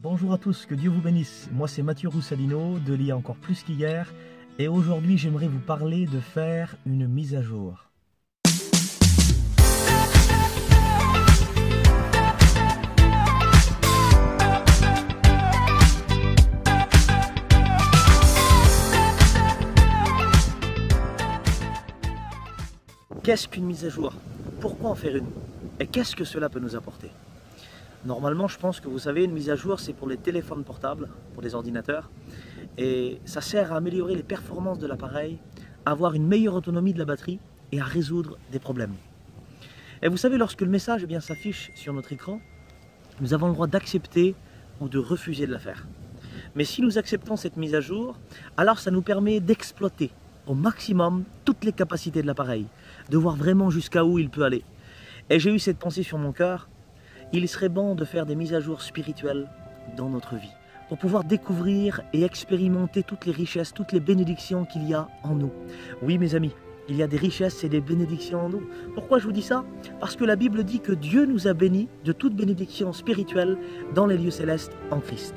Bonjour à tous, que Dieu vous bénisse. Moi c'est Mathieu Roussalino de l'IA encore plus qu'hier et aujourd'hui j'aimerais vous parler de faire une mise à jour. Qu'est-ce qu'une mise à jour? Pourquoi en faire une? Et qu'est-ce que cela peut nous apporter? Normalement, je pense que vous savez, une mise à jour, c'est pour les téléphones portables, pour les ordinateurs. Et ça sert à améliorer les performances de l'appareil, à avoir une meilleure autonomie de la batterie et à résoudre des problèmes. Et vous savez, lorsque le message s'affiche sur notre écran, nous avons le droit d'accepter ou de refuser de la faire. Mais si nous acceptons cette mise à jour, alors ça nous permet d'exploiter au maximum toutes les capacités de l'appareil, de voir vraiment jusqu'à où il peut aller. Et j'ai eu cette pensée sur mon cœur. Il serait bon de faire des mises à jour spirituelles dans notre vie pour pouvoir découvrir et expérimenter toutes les richesses, toutes les bénédictions qu'il y a en nous. Oui mes amis, il y a des richesses et des bénédictions en nous. Pourquoi je vous dis ça? Parce que la Bible dit que Dieu nous a bénis de toute bénédiction spirituelle dans les lieux célestes en Christ.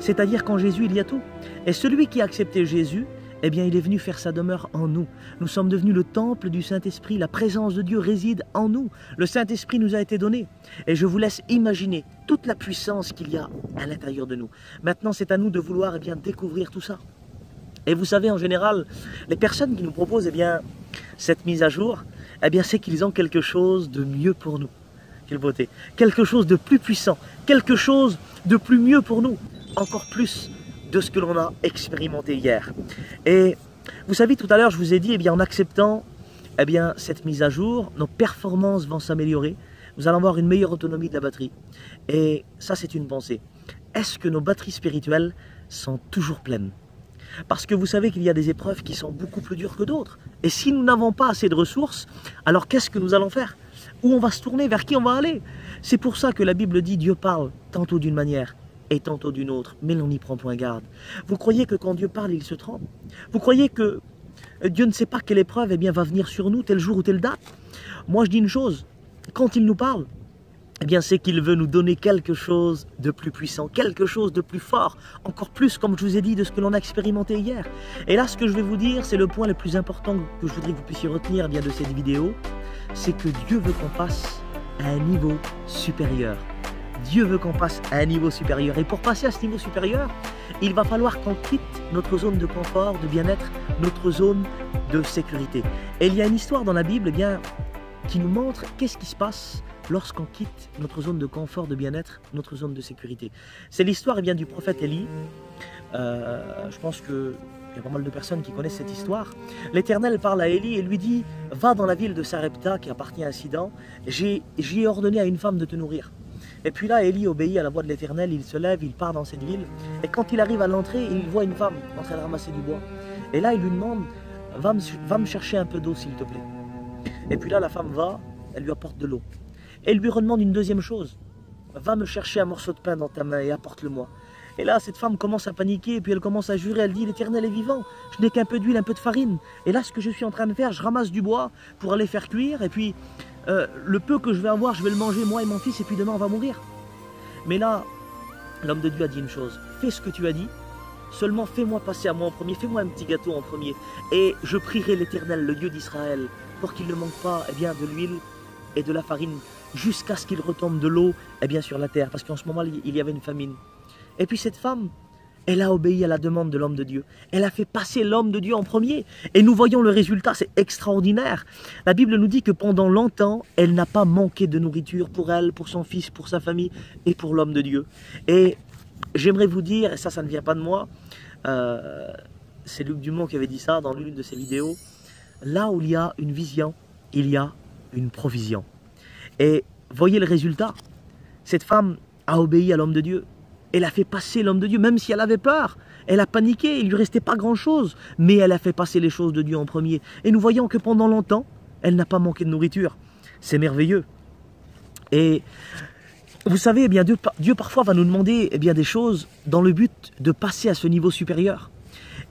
C'est-à-dire qu'en Jésus il y a tout. Et celui qui a accepté Jésus, eh bien, il est venu faire sa demeure en nous. Nous sommes devenus le temple du Saint-Esprit. La présence de Dieu réside en nous. Le Saint-Esprit nous a été donné. Et je vous laisse imaginer toute la puissance qu'il y a à l'intérieur de nous. Maintenant, c'est à nous de vouloir découvrir tout ça. Et vous savez, en général, les personnes qui nous proposent cette mise à jour, c'est qu'ils ont quelque chose de mieux pour nous. Quelle beauté! Quelque chose de plus puissant, quelque chose de plus mieux pour nous. Encore plus de ce que l'on a expérimenté hier. Et vous savez, tout à l'heure, je vous ai dit, en acceptant cette mise à jour, nos performances vont s'améliorer. Nous allons avoir une meilleure autonomie de la batterie. Et ça, c'est une pensée. Est-ce que nos batteries spirituelles sont toujours pleines? Parce que vous savez qu'il y a des épreuves qui sont beaucoup plus dures que d'autres. Et si nous n'avons pas assez de ressources, alors qu'est-ce que nous allons faire? Où on va se tourner? Vers qui on va aller? C'est pour ça que la Bible dit, Dieu parle tantôt d'une manière et tantôt d'une autre, mais l'on n'y prend point garde. Vous croyez que quand Dieu parle, il se trompe? Vous croyez que Dieu ne sait pas quelle épreuve va venir sur nous, tel jour ou telle date? Moi je dis une chose, quand il nous parle, c'est qu'il veut nous donner quelque chose de plus puissant, quelque chose de plus fort, encore plus, comme je vous ai dit, de ce que l'on a expérimenté hier. Et là, ce que je vais vous dire, c'est le point le plus important que je voudrais que vous puissiez retenir de cette vidéo, c'est que Dieu veut qu'on passe à un niveau supérieur. Dieu veut qu'on passe à un niveau supérieur. Et pour passer à ce niveau supérieur, il va falloir qu'on quitte notre zone de confort, de bien-être, notre zone de sécurité. Et il y a une histoire dans la Bible qui nous montre qu'est-ce qui se passe lorsqu'on quitte notre zone de confort, de bien-être, notre zone de sécurité. C'est l'histoire du prophète Élie. Je pense qu'il y a pas mal de personnes qui connaissent cette histoire. L'Éternel parle à Élie et lui dit « Va dans la ville de Sarepta qui appartient à Sidon. J'y ai ordonné à une femme de te nourrir. » Et puis là, Élie obéit à la voix de l'Éternel, il se lève, il part dans cette ville. Et quand il arrive à l'entrée, il voit une femme en train de ramasser du bois. Et là, il lui demande, va me chercher un peu d'eau s'il te plaît. Et puis là, la femme va, elle lui apporte de l'eau. Et il lui redemande une deuxième chose, va me chercher un morceau de pain dans ta main et apporte-le-moi. Et là, cette femme commence à paniquer, et puis elle commence à jurer, elle dit, l'Éternel est vivant, je n'ai qu'un peu d'huile, un peu de farine. Et là, ce que je suis en train de faire, je ramasse du bois pour aller faire cuire, et puis le peu que je vais avoir, je vais le manger moi et mon fils, et puis demain on va mourir. Mais là, l'homme de Dieu a dit une chose, fais ce que tu as dit, seulement fais-moi passer à moi en premier, fais-moi un petit gâteau en premier, et je prierai l'Éternel, le Dieu d'Israël, pour qu'il ne manque pas de l'huile et de la farine, jusqu'à ce qu'il retombe de l'eau sur la terre, parce qu'en ce moment il y avait une famine. Et puis cette femme, elle a obéi à la demande de l'homme de Dieu. Elle a fait passer l'homme de Dieu en premier. Et nous voyons le résultat, c'est extraordinaire. La Bible nous dit que pendant longtemps, elle n'a pas manqué de nourriture pour elle, pour son fils, pour sa famille et pour l'homme de Dieu. Et j'aimerais vous dire, et ça ne vient pas de moi, c'est Luc Dumont qui avait dit ça dans l'une de ses vidéos, là où il y a une vision, il y a une provision. Et voyez le résultat, cette femme a obéi à l'homme de Dieu. Elle a fait passer l'homme de Dieu, même si elle avait peur. Elle a paniqué, il ne lui restait pas grand-chose. Mais elle a fait passer les choses de Dieu en premier. Et nous voyons que pendant longtemps, elle n'a pas manqué de nourriture. C'est merveilleux. Et vous savez, Dieu parfois va nous demander des choses dans le but de passer à ce niveau supérieur.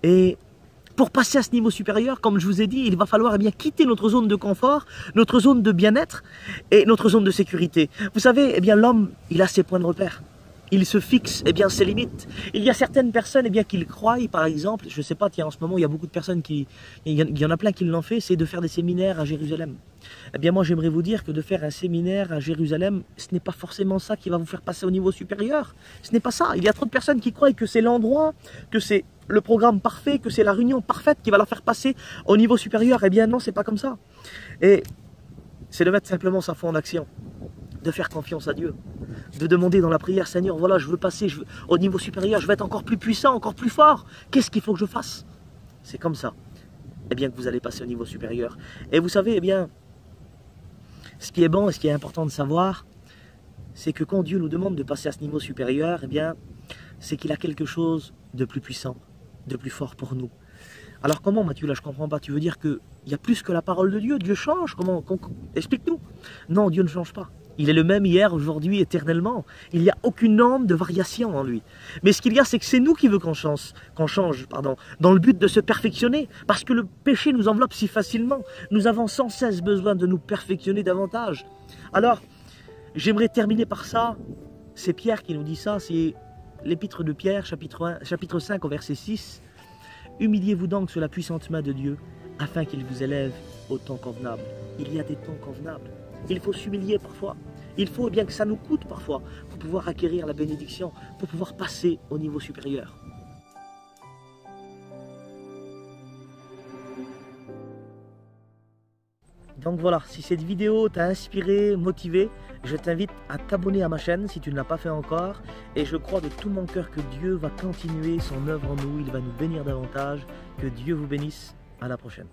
Et pour passer à ce niveau supérieur, comme je vous ai dit, il va falloir quitter notre zone de confort, notre zone de bien-être et notre zone de sécurité. Vous savez, l'homme, il a ses points de repère. il se fixe ses limites. Il y a certaines personnes qui le croient, par exemple, je ne sais pas, tiens, en ce moment il y a beaucoup de personnes il y en a plein qui l'ont fait, c'est de faire des séminaires à Jérusalem. Moi j'aimerais vous dire que de faire un séminaire à Jérusalem, ce n'est pas forcément ça qui va vous faire passer au niveau supérieur. Ce n'est pas ça. Il y a trop de personnes qui croient que c'est l'endroit, que c'est le programme parfait, que c'est la réunion parfaite qui va la faire passer au niveau supérieur. Non, c'est pas comme ça. Et c'est de mettre simplement sa foi en action, de faire confiance à Dieu, de demander dans la prière, Seigneur, voilà, je veux passer au niveau supérieur, je veux être encore plus puissant, encore plus fort. Qu'est-ce qu'il faut que je fasse? C'est comme ça, que vous allez passer au niveau supérieur. Et vous savez, ce qui est bon et ce qui est important de savoir, c'est que quand Dieu nous demande de passer à ce niveau supérieur, c'est qu'il a quelque chose de plus puissant, de plus fort pour nous. Alors comment, Mathieu, là je comprends pas, tu veux dire qu'il y a plus que la parole de Dieu, Dieu change? Explique-nous. Non, Dieu ne change pas. Il est le même hier, aujourd'hui, éternellement. Il n'y a aucune onde de variation en lui. Mais ce qu'il y a, c'est que c'est nous qui veut qu'on change, dans le but de se perfectionner. Parce que le péché nous enveloppe si facilement. Nous avons sans cesse besoin de nous perfectionner davantage. Alors, j'aimerais terminer par ça. C'est Pierre qui nous dit ça. C'est l'épître de Pierre, chapitre 5, au verset 6. « Humiliez-vous donc sous la puissante main de Dieu, afin qu'il vous élève au temps convenable. » Il y a des temps convenables. Il faut s'humilier parfois. Il faut que ça nous coûte parfois pour pouvoir acquérir la bénédiction, pour pouvoir passer au niveau supérieur. Donc voilà, si cette vidéo t'a inspiré, motivé, je t'invite à t'abonner à ma chaîne si tu ne l'as pas fait encore. Et je crois de tout mon cœur que Dieu va continuer son œuvre en nous, il va nous bénir davantage. Que Dieu vous bénisse. À la prochaine.